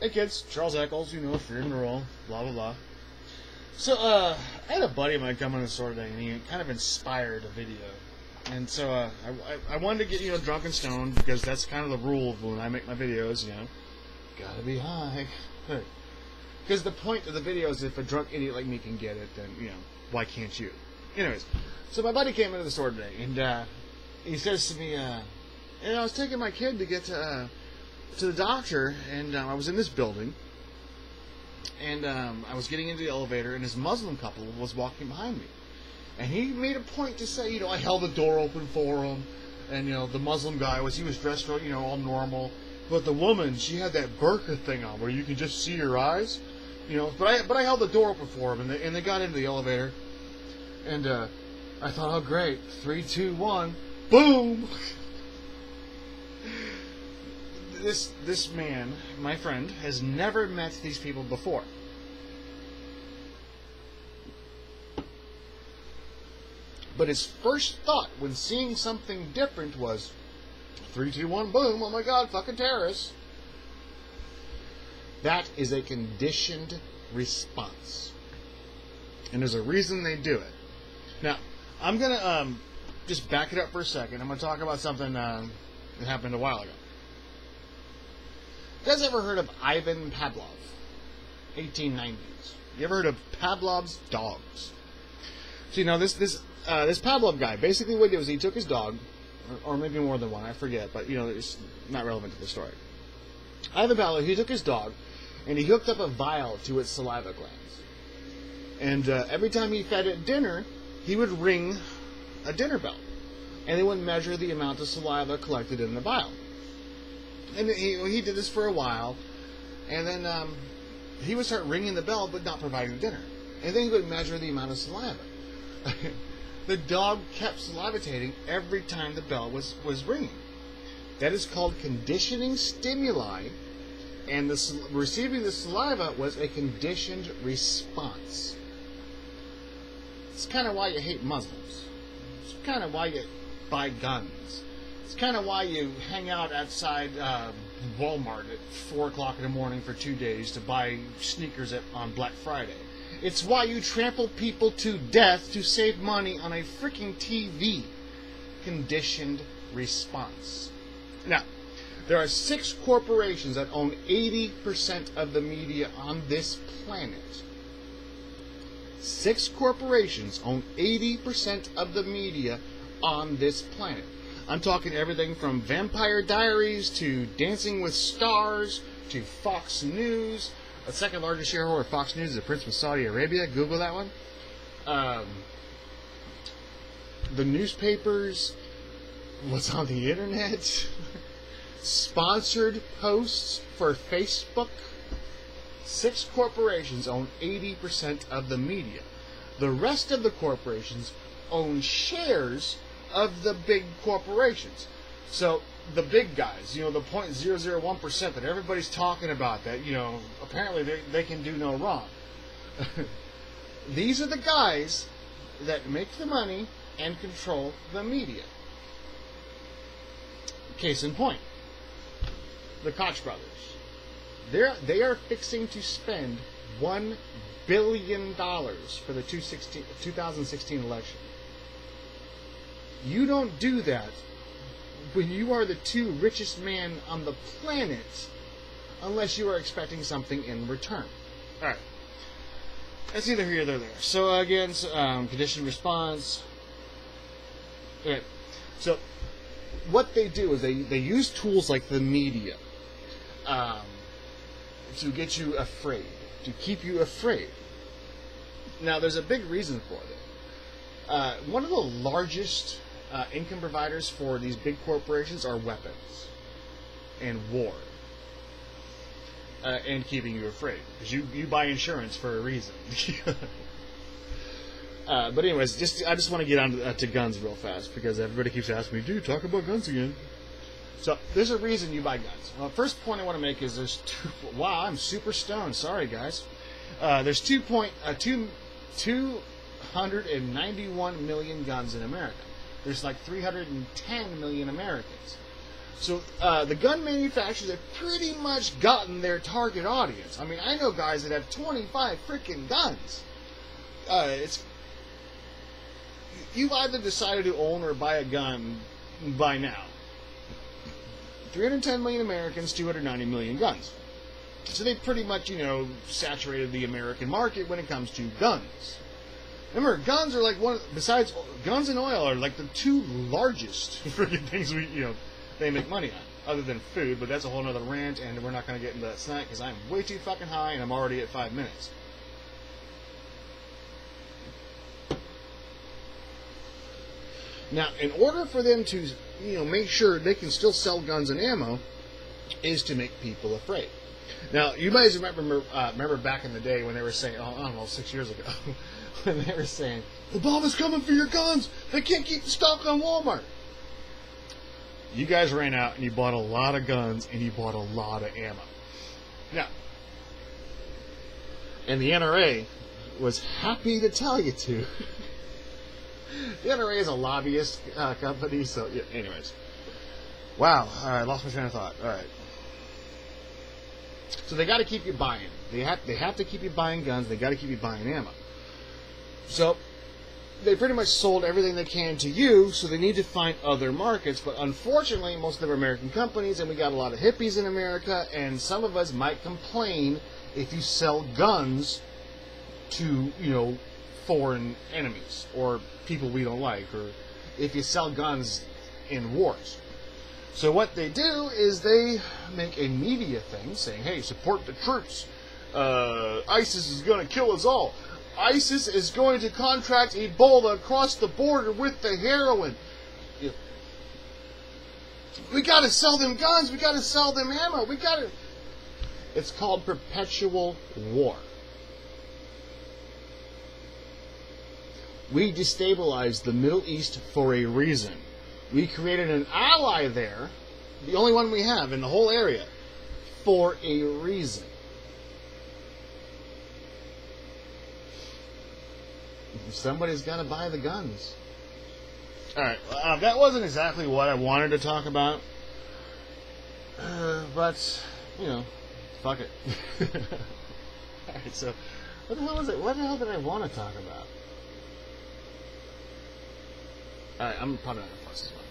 Hey kids, Charles Eccles, you know, freedom to roll, blah blah blah. So I had a buddy of mine come in the store today, and he kind of inspired a video. And so I wanted to get, drunk and stoned, because that's kind of the rule of when I make my videos, gotta be high. Because the point of the video is if a drunk idiot like me can get it, then, why can't you? Anyways, so my buddy came into the store today, and he says to me, I was taking my kid to get to the doctor, and I was in this building, and I was getting into the elevator, and this Muslim couple was walking behind me. And he made a point to say, I held the door open for him, and, the Muslim guy was dressed, all normal. But the woman, she had that burqa thing on where you can just see her eyes, But I held the door open for him, and they got into the elevator, and I thought, oh great, 3, 2, 1, boom! This man, my friend, has never met these people before. But his first thought when seeing something different was, 3, 2, 1, boom, oh my god, fucking terrorists. That is a conditioned response. And there's a reason they do it. Now, I'm going to just back it up for a second. I'm going to talk about something that happened a while ago. You guys ever heard of Ivan Pavlov? 1890s. You ever heard of Pavlov's dogs? So, this Pavlov guy, basically what he did was he took his dog, or maybe more than one, I forget, but, it's not relevant to the story. Ivan Pavlov, he took his dog, and he hooked up a vial to its saliva glands. And every time he fed it dinner, he would ring a dinner bell. And it would measure the amount of saliva collected in the vial. And he did this for a while, and then he would start ringing the bell but not providing the dinner. And then he would measure the amount of saliva. The dog kept salivating every time the bell was ringing. That is called conditioning stimuli, and receiving the saliva was a conditioned response. It's kind of why you hate Muslims. It's kind of why you buy guns. It's kind of why you hang out outside Walmart at 4 o'clock in the morning for 2 days to buy sneakers on Black Friday. It's why you trample people to death to save money on a freaking TV. Conditioned response. Now, there are 6 corporations that own 80% of the media on this planet. 6 corporations own 80% of the media on this planet. I'm talking everything from Vampire Diaries to Dancing with Stars to Fox News. The second largest shareholder of Fox News is the Prince of Saudi Arabia. Google that one. The newspapers, what's on the internet, sponsored posts for Facebook. 6 corporations own 80% of the media. The rest of the corporations own shares of the big corporations. So the big guys, the 0.001% that everybody's talking about, that, apparently they can do no wrong. These are the guys that make the money and control the media. Case in point, the Koch brothers. They are fixing to spend $1 billion for the 2016 election. You don't do that when you are the 2 richest men on the planet unless you are expecting something in return. Alright. That's either here or there. So again, conditioned response. Okay. So what they do is they use tools like the media to get you afraid, to keep you afraid. Now, there's a big reason for it. One of the largest income providers for these big corporations are weapons and war and keeping you afraid, because you buy insurance for a reason. But anyways, I just want to get on to guns real fast, because everybody keeps asking me, dude, talk about guns again. So there's a reason you buy guns. Well, first point I want to make is there's wow, I'm super stoned. Sorry, guys. There's 291 million guns in America. There's like 310 million Americans. So the gun manufacturers have pretty much gotten their target audience. I mean, I know guys that have 25 freaking guns. You've either decided to own or buy a gun by now. 310 million Americans, 290 million guns. So they pretty much, saturated the American market when it comes to guns. Remember, guns are like besides guns and oil are like the two largest freaking things they make money on, other than food, but that's a whole nother rant, and we're not going to get into that tonight because I'm way too fucking high and I'm already at 5 minutes. Now, in order for them to, make sure they can still sell guns and ammo, is to make people afraid. Now, you guys remember back in the day when they were saying, I don't know, 6 years ago, when they were saying, the bomb is coming for your guns, they can't keep the stock on Walmart. You guys ran out and you bought a lot of guns and you bought a lot of ammo. Now, and the NRA was happy to tell you to. The NRA is a lobbyist company, so yeah, anyways. Wow, alright, lost my train of thought. Alright. So they got to keep you buying. They have to keep you buying guns, they got to keep you buying ammo. So they pretty much sold everything they can to you, so they need to find other markets. But unfortunately, most of them are American companies, and we got a lot of hippies in America, and some of us might complain if you sell guns to, foreign enemies, or people we don't like, or if you sell guns in wars. So what they do is they make a media thing saying, hey, support the troops. ISIS is going to kill us all. ISIS is going to contract Ebola across the border with the heroin. We got to sell them guns. We got to sell them ammo. It's called perpetual war. We destabilized the Middle East for a reason. We created an ally there, the only one we have in the whole area, for a reason. Somebody's got to buy the guns. Alright, that wasn't exactly what I wanted to talk about. But, fuck it. Alright, so, what the hell is it? What the hell did I want to talk about? Alright, I'm probably not going to fuss this one.